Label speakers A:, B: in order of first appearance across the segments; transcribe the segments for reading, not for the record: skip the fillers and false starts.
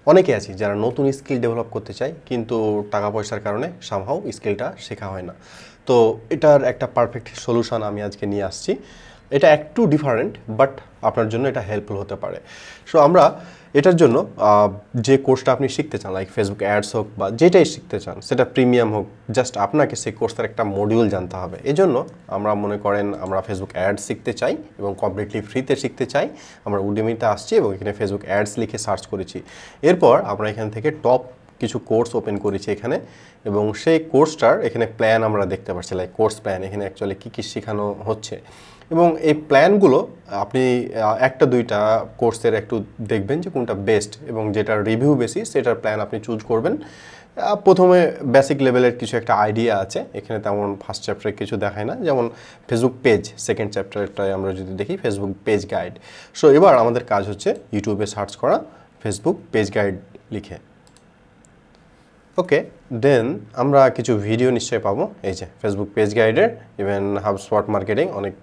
A: অনেকে আছি যারা নতুন স্কিল ডেভেলপ করতে চায় কিন্তু টাকা পয়সার কারণে সামহাউ স্কিলটা শেখা হয় না। তো এটার একটা পারফেক্ট সলিউশন আমি আজকে নিয়ে আসছি। এটা একটু ডিফারেন্ট বাট আপনার জন্য এটা হেল্পফুল হতে পারে। সো আমরা এটার জন্য যে কোর্সটা আপনি শিখতে চান, লাইক ফেসবুক অ্যাডস হোক বা যেটাই শিখতে চান, সেটা প্রিমিয়াম হোক, জাস্ট আপনাকে সেই কোর্সটার একটা মডিউল জানতে হবে। এজন্য আমরা মনে করেন আমরা ফেসবুক অ্যাডস শিখতে চাই এবং কমপ্লিটলি ফ্রিতে শিখতে চাই। আমরা উডেমিতে আসছি এবং এখানে ফেসবুক অ্যাডস লিখে সার্চ করেছি। এরপর আমরা এখান থেকে টপ কিছু কোর্স ওপেন করেছি এখানে, এবং সেই কোর্সটার এখানে প্ল্যান আমরা দেখতে পাচ্ছি, লাইক কোর্স প্ল্যান, এখানে অ্যাকচুয়ালি কী কী শেখানো হচ্ছে। এবং এই প্ল্যানগুলো আপনি একটা দুইটা কোর্সের একটু দেখবেন যে কোনটা বেস্ট এবং যেটার রিভিউ বেশি সেটার প্ল্যান আপনি চুজ করবেন। প্রথমে বেসিক লেভেলের কিছু একটা আইডিয়া আছে, এখানে তেমন ফার্স্ট চ্যাপ্টারে কিছু দেখায় না। যেমন ফেসবুক পেজ, সেকেন্ড চ্যাপ্টারটায় আমরা যদি দেখি ফেসবুক পেজ গাইড। সো এবার আমাদের কাজ হচ্ছে ইউটিউবে সার্চ করা ফেসবুক পেজ গাইড লিখে। ওকে, দেন আমরা কিছু ভিডিও নিশ্চয়ই পাবো। এই যে ফেসবুক পেজ গাইডের, ইভেন হাবস্পট মার্কেটিং, অনেক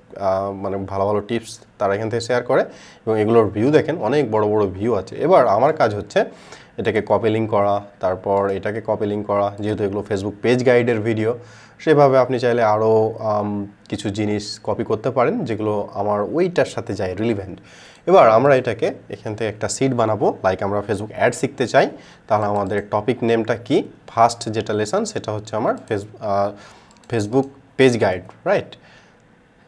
A: মানে ভালো ভালো টিপস তারা এখান থেকে শেয়ার করে এবং এগুলোর ভিউ দেখেন, অনেক বড় বড় ভিউ আছে। এবার আমার কাজ হচ্ছে এটাকে কপি লিঙ্ক করা, তারপর এটাকে কপি লিঙ্ক করা, যেহেতু এগুলো ফেসবুক পেজ গাইডের ভিডিও, সেভাবে আপনি চাইলে আরও কিছু জিনিস কপি করতে পারেন যেগুলো আমার ওইটার সাথে যায়, রিলিভেন্ট। এবার আমরা এটাকে এখান থেকে একটা সিট বানাবো, লাইক আমরা ফেসবুক অ্যাড শিখতে চাই, তাহলে আমাদের টপিক নেমটা কি, ফার্স্ট যেটা লেসন সেটা হচ্ছে আমার Facebook page guide, right,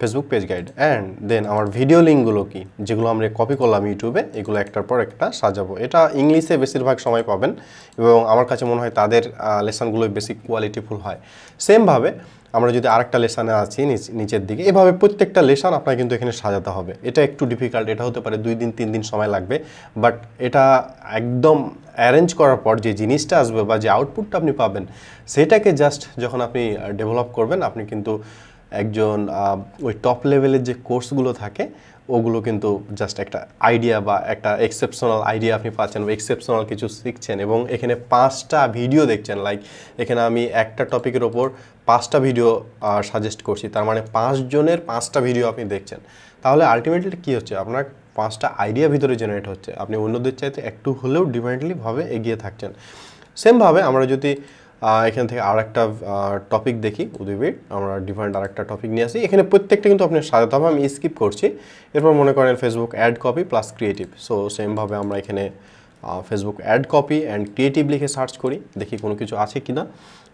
A: Facebook page guide. And then আমার ভিডিও লিঙ্কগুলো কি, যেগুলো আমরা কপি করলাম ইউটিউবে, এগুলো একটার পর একটা সাজাবো। এটা ইংলিশে বেশিরভাগ সময় পাবেন এবং আমার কাছে মনে হয় তাদের লেসনগুলো বেশি কোয়ালিটিফুল হয়। সেমভাবে আমরা যদি আরেকটা লেসনে আছি নিচের দিকে, এভাবে প্রত্যেকটা লেসন আপনার কিন্তু এখানে সাজাতে হবে। এটা একটু ডিফিকাল্ট, এটা হতে পারে 2 দিন 3 দিন সময় লাগবে, বাট এটা একদম অ্যারেঞ্জ করার পর যে জিনিসটা আসবে বা যে আউটপুটটা আপনি পাবেন, সেটাকে জাস্ট যখন আপনি ডেভেলপ করবেন, আপনি কিন্তু একজন ওই টপ লেভেলের যে কোর্সগুলো থাকে ওগুলো কিন্তু জাস্ট একটা আইডিয়া বা একটা এক্সেপশনাল আইডিয়া আপনি পাচ্ছেন, বা এক্সেপশনাল কিছু শিখছেন এবং এখানে 5টা ভিডিও দেখছেন। লাইক এখানে আমি একটা টপিকের ওপর 5টা ভিডিও সাজেস্ট করছি, তার মানে 5 জনের 5টা ভিডিও আপনি দেখছেন। তাহলে আলটিমেটলি কী হচ্ছে, আপনার 5টা আইডিয়া ভিতরে জেনারেট হচ্ছে, আপনি অন্যদের চাইতে একটু হলেও ডিফারেন্টলিভাবে এগিয়ে থাকছেন। সেমভাবে আমরা যদি এখান থেকে আর একটা টপিক দেখি, উদয়বীর, আমরা ডিফারেন্ট আর একটা টপিক নিয়ে আসি। এখানে প্রত্যেকটা কিন্তু আপনি সাজাতে হবে, আমি স্কিপ করছি। এরপর মনে করেন Facebook ad copy plus creative. So সেমভাবে আমরা এখানে Facebook ad copy and creative লিখে সার্চ করি, দেখি কোনো কিছু আছে কি না।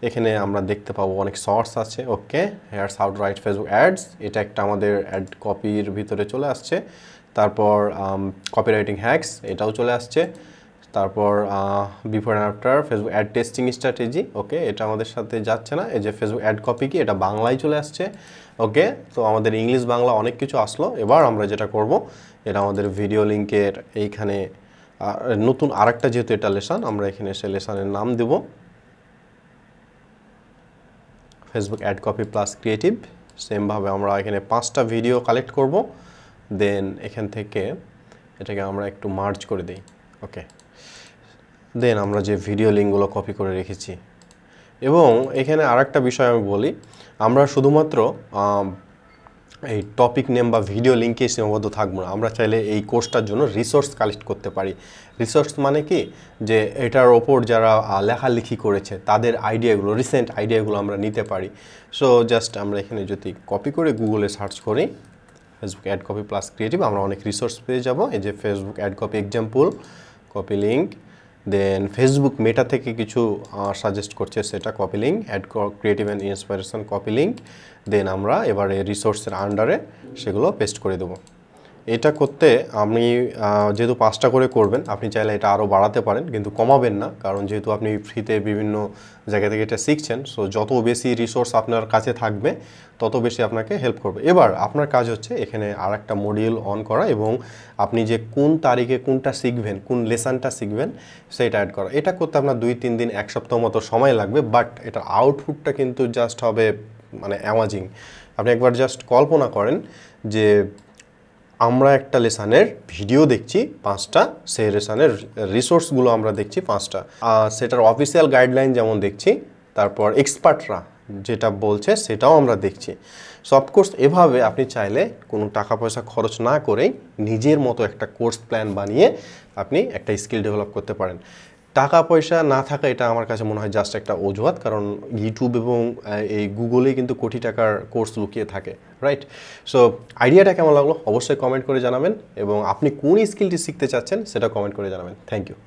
A: এখানে আমরা দেখতে পাবো অনেক সোর্স আছে। Okay, here's how to write Facebook ads, এটা একটা আমাদের অ্যাড কপির ভিতরে চলে আসছে। তারপর কপি রাইটিং হ্যাকস, এটাও চলে আসছে। তারপর before and after Facebook ad testing strategy. Okay, এটা আমাদের সাথে যাচ্ছে না। এই যে ফেসবুক অ্যাড কপি কি, এটা বাংলায় চলে আসছে। ওকে, তো আমাদের ইংলিশ বাংলা অনেক কিছু আসলো। এবার আমরা যেটা করব, এটা আমাদের ভিডিও লিঙ্কের এইখানে নতুন আরেকটা, যেহেতু এটা লেসন, আমরা এখানে সে লেসনের নাম দেব Facebook ad copy plus creative. সেমভাবে আমরা এখানে 5টা ভিডিও কালেক্ট করব, দেন এখান থেকে এটাকে আমরা একটু মার্জ করে দিই। ওকে, দেন আমরা যে ভিডিও লিঙ্কগুলো কপি করে রেখেছি। এবং এখানে আরেকটা বিষয় আমি বলি, আমরা শুধুমাত্র এই টপিক নেম বা ভিডিও লিঙ্কে সীমাবদ্ধ থাকবো না, আমরা চাইলে এই কোর্সটার জন্য রিসোর্স কালেক্ট করতে পারি। রিসোর্স মানে কি, যে এটার ওপর যারা লেখালেখি করেছে তাদের আইডিয়াগুলো, রিসেন্ট আইডিয়াগুলো আমরা নিতে পারি। সো জাস্ট আমরা এখানে যদি কপি করে গুগলে সার্চ করি Facebook ad copy plus creative, আমরা অনেক রিসোর্স পেয়ে যাব। এই যে Facebook ad copy example, copy link, then Facebook meta থেকে কিছু সাজেস্ট করছে, সেটা copy link, ad creative and inspiration copy link. Then আমরা এবারে রিসোর্সের আন্ডারে সেগুলো পেস্ট করে দেবো। এটা করতে আপনি যেহেতু 5টা করে করবেন, আপনি চাইলে এটা আরও বাড়াতে পারেন, কিন্তু কমাবেন না, কারণ যেহেতু আপনি ফ্রিতে বিভিন্ন জায়গা থেকে এটা শিখছেন। সো যত বেশি রিসোর্স আপনার কাছে থাকবে তত বেশি আপনাকে হেল্প করবে। এবার আপনার কাজ হচ্ছে এখানে আর একটা মডিউল অন করা এবং আপনি যে কোন তারিখে কোনটা শিখবেন, কোন লেসনটা শিখবেন সেটা অ্যাড করা। এটা করতে আপনার 2-3 দিন, 1 সপ্তাহ মতো সময় লাগবে, বাট এটার আউটপুটটা কিন্তু জাস্ট হবে মানে অ্যামাজিং। আপনি একবার জাস্ট কল্পনা করেন যে আমরা একটা লেসনের ভিডিও দেখছি 5টা, সেই লেসনের রিসোর্সগুলো আমরা দেখছি 5টা, সেটার অফিসিয়াল গাইডলাইন যেমন দেখছি, তারপর এক্সপার্টরা যেটা বলছে সেটাও আমরা দেখছি। সো অফকোর্স এভাবে আপনি চাইলে কোনো টাকা পয়সা খরচ না করেই নিজের মতো একটা কোর্স প্ল্যান বানিয়ে আপনি একটা স্কিল ডেভেলপ করতে পারেন। টাকা পয়সা না থাকা এটা আমার কাছে মনে হয় জাস্ট একটা অজুহাত, কারণ ইউটিউব এবং এই গুগলে কিন্তু কোটি টাকার কোর্স লুকিয়ে থাকে, রাইট? সো আইডিয়াটা কেমন লাগলো অবশ্যই কমেন্ট করে জানাবেন, এবং আপনি কোন স্কিলটি শিখতে চাচ্ছেন সেটা কমেন্ট করে জানাবেন। Thank you.